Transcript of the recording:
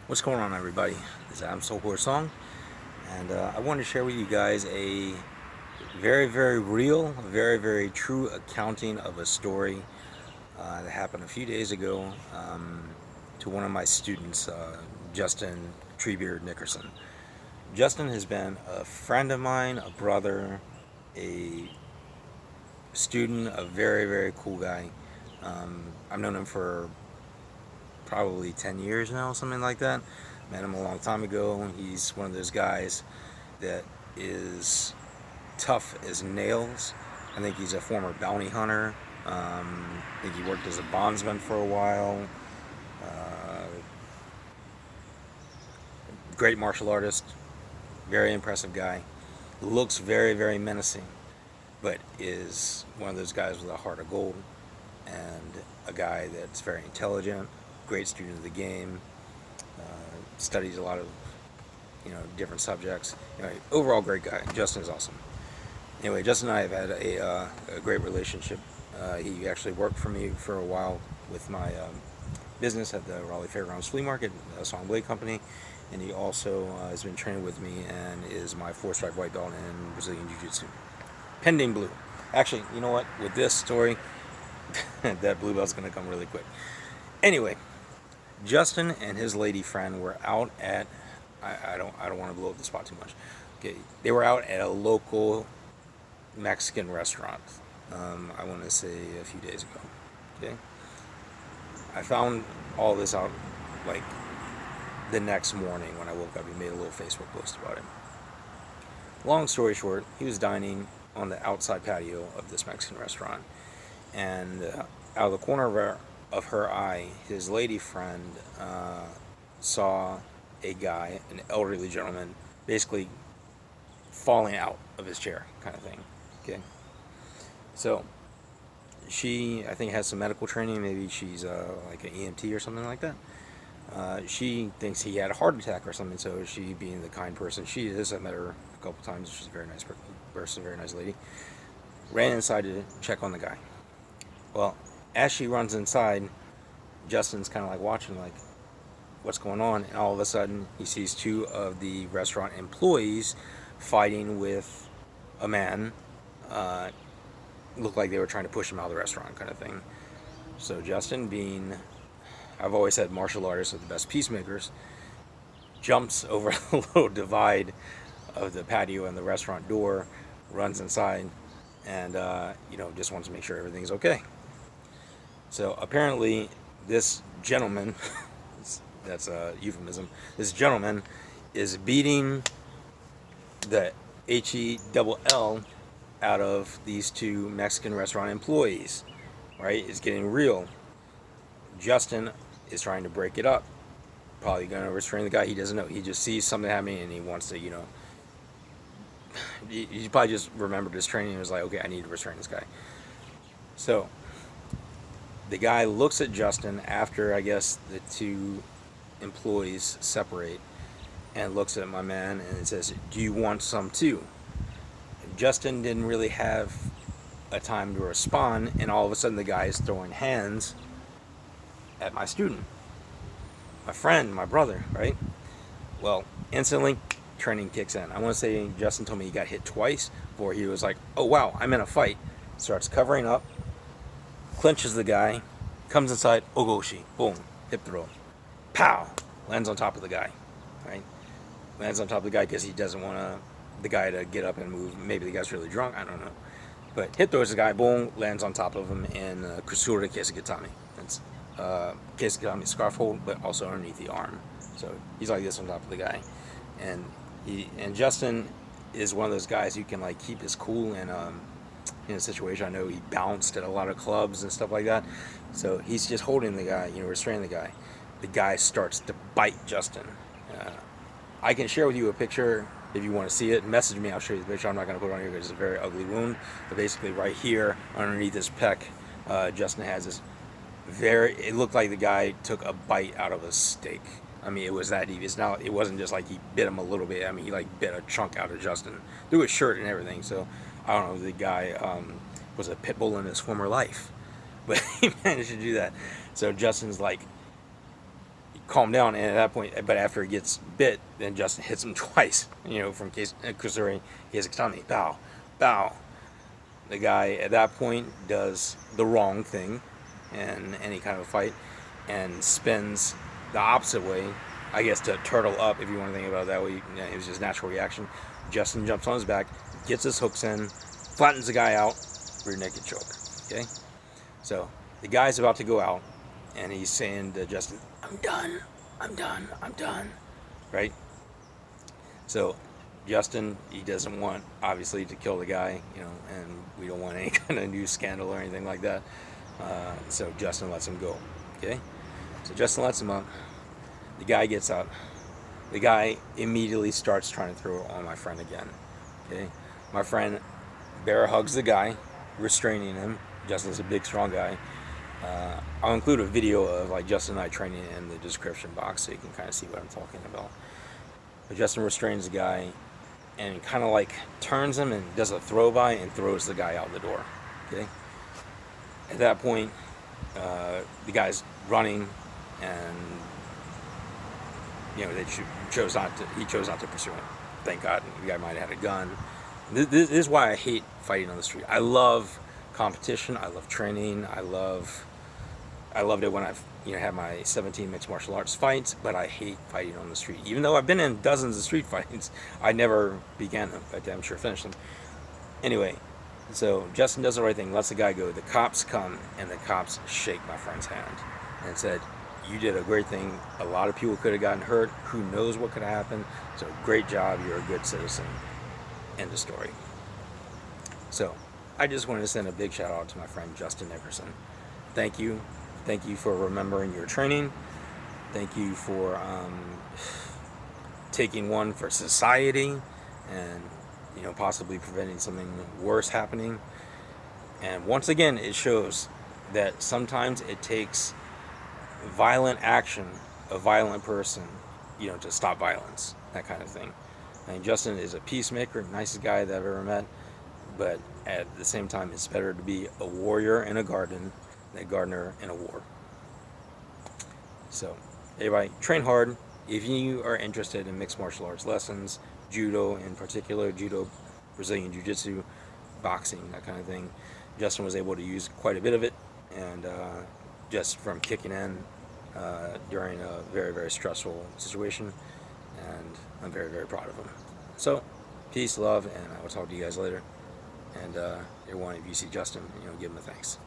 What's going on, everybody? This is Adam Soulcore Song, and I want to share with you guys a very, very real, very, very true accounting of a story that happened a few days ago to one of my students, Justin Treebeard Nickerson. Justin has been a friend of mine, a brother, a student, a very, very cool guy. I've known him for probably 10 years now, something like that. Met him a long time ago. He's one of those guys that is tough as nails. I think he's a former bounty hunter. I think he worked as a bondsman for a while. Uh, Great martial artist. Very impressive guy. Looks very, very menacing, but is one of those guys with a heart of gold and a guy that's very intelligent, great student of the game, studies a lot of different subjects. Anyway, overall great guy. Justin is awesome. Anyway, Justin and I have had a great relationship. He actually worked for me for a while with my business at the Raleigh Fairgrounds Flea Market, a Song Blade Company, and he also has been training with me and is my 4-stripe white belt in Brazilian Jiu-Jitsu. Pending blue. Actually, you know what? With this story, that blue belt's going to come really quick. Anyway, Justin and his lady friend were out at I don't want to blow up the spot too much. Okay, they were out at a local Mexican restaurant. I want to say a few days ago. Okay, I found all this out like the next morning when I woke up. He made a little Facebook post about it. Long story short, he was dining on the outside patio of this Mexican restaurant, and out of the corner of her eye, his lady friend saw a guy, an elderly gentleman, basically falling out of his chair, kind of thing. Okay, so she, I think, has some medical training. Maybe she's like an EMT or something like that. She thinks he had a heart attack or something. So she, being the kind person she is, I met her a couple times. She's a very nice person, very nice lady. Ran inside to check on the guy. Well, as she runs inside, Justin's kind of like watching, like, what's going on, and all of a sudden he sees two of the restaurant employees fighting with a man. Looked like they were trying to push him out of the restaurant, kind of thing. So Justin, being, I've always said, martial artists are the best peacemakers, jumps over the little divide of the patio and the restaurant door, runs inside, and just wants to make sure everything's okay. So apparently this gentleman, that's a euphemism, this gentleman is beating the HELL out of these two Mexican restaurant employees, right? It's getting real. Justin is trying to break it up. Probably going to restrain the guy. He doesn't know. He just sees something happening and he wants to, he probably just remembered his training and was like, okay, I need to restrain this guy. So the guy looks at Justin after, I guess, the two employees separate, and looks at my man and says, do you want some too? Justin didn't really have a time to respond, and all of a sudden the guy is throwing hands at my student, my friend, my brother, right? Well, instantly training kicks in. I want to say Justin told me he got hit twice before he was like, oh wow, I'm in a fight. Starts covering up, clinches the guy, comes inside, ogoshi, boom, hip throw, pow, lands on top of the guy, right? Lands on top of the guy because he doesn't want the guy to get up and move. Maybe the guy's really drunk, I don't know. But hip throws the guy, boom, lands on top of him, and Kusura Kesugatami. That's Kesugatami scarf hold, but also underneath the arm. So he's like this on top of the guy. And Justin is one of those guys who can like keep his cool in a situation. I know he bounced at a lot of clubs and stuff like that. So he's just holding the guy, restraining the guy. The guy starts to bite Justin. I can share with you a picture if you want to see it. Message me, I'll show you the picture. I'm not going to put it on here because it's a very ugly wound. But basically right here, underneath his pec, Justin has this it looked like the guy took a bite out of a steak. I mean, it was that deep. It wasn't just like he bit him a little bit. I mean, he like bit a chunk out of Justin through his shirt and everything. So I don't know, the guy was a pit bull in his former life, but he managed to do that. So Justin's like calm down. And at that point, but after he gets bit, then Justin hits him twice. From case Kusuri, he has a katana, bow, bow. The guy at that point does the wrong thing in any kind of a fight and spins the opposite way, I guess, to turtle up, if you want to think about it that way. It was just natural reaction. Justin jumps on his back, gets his hooks in, flattens the guy out, rear naked choke. Okay? So the guy's about to go out, and he's saying to Justin, I'm done, I'm done, I'm done. Right? So Justin, he doesn't want, obviously, to kill the guy, and we don't want any kind of news scandal or anything like that. So Justin lets him go. Okay? So Justin lets him up. The guy gets up. The guy immediately starts trying to throw it on my friend again. Okay? My friend bear hugs the guy, restraining him. Justin's a big, strong guy. I'll include a video of like Justin and I training in the description box so you can kind of see what I'm talking about. But Justin restrains the guy and kind of like turns him and does a throw by and throws the guy out the door. Okay? At that point, the guy's running, and he chose not to pursue him. Thank God. The guy might have had a gun. This is why I hate fighting on the street. I love competition. I love training. I loved it when I've had my 17 mixed martial arts fights, but I hate fighting on the street. Even though I've been in dozens of street fights, I never began them, but I'm sure finished them. Anyway, so Justin does the right thing, lets the guy go. The cops come, and the cops shake my friend's hand and said, you did a great thing. A lot of people could have gotten hurt. Who knows what could have happened? So great job. You're a good citizen. End of story. So I just wanted to send a big shout out to my friend Justin Nickerson. Thank you. Thank you for remembering your training. Thank you for taking one for society and possibly preventing something worse happening. And once again, it shows that sometimes it takes violent action, a violent person, to stop violence, that kind of thing. I mean, Justin is a peacemaker, nicest guy that I've ever met, but at the same time, it's better to be a warrior in a garden than a gardener in a war. So, everybody, train hard. If you are interested in mixed martial arts lessons, judo in particular, judo, Brazilian jiu-jitsu, boxing, that kind of thing, Justin was able to use quite a bit of it, and just from kicking in during a very, very stressful situation, and I'm very, very proud of him. So, peace, love, and I will talk to you guys later. And everyone, if you see Justin, give him a thanks.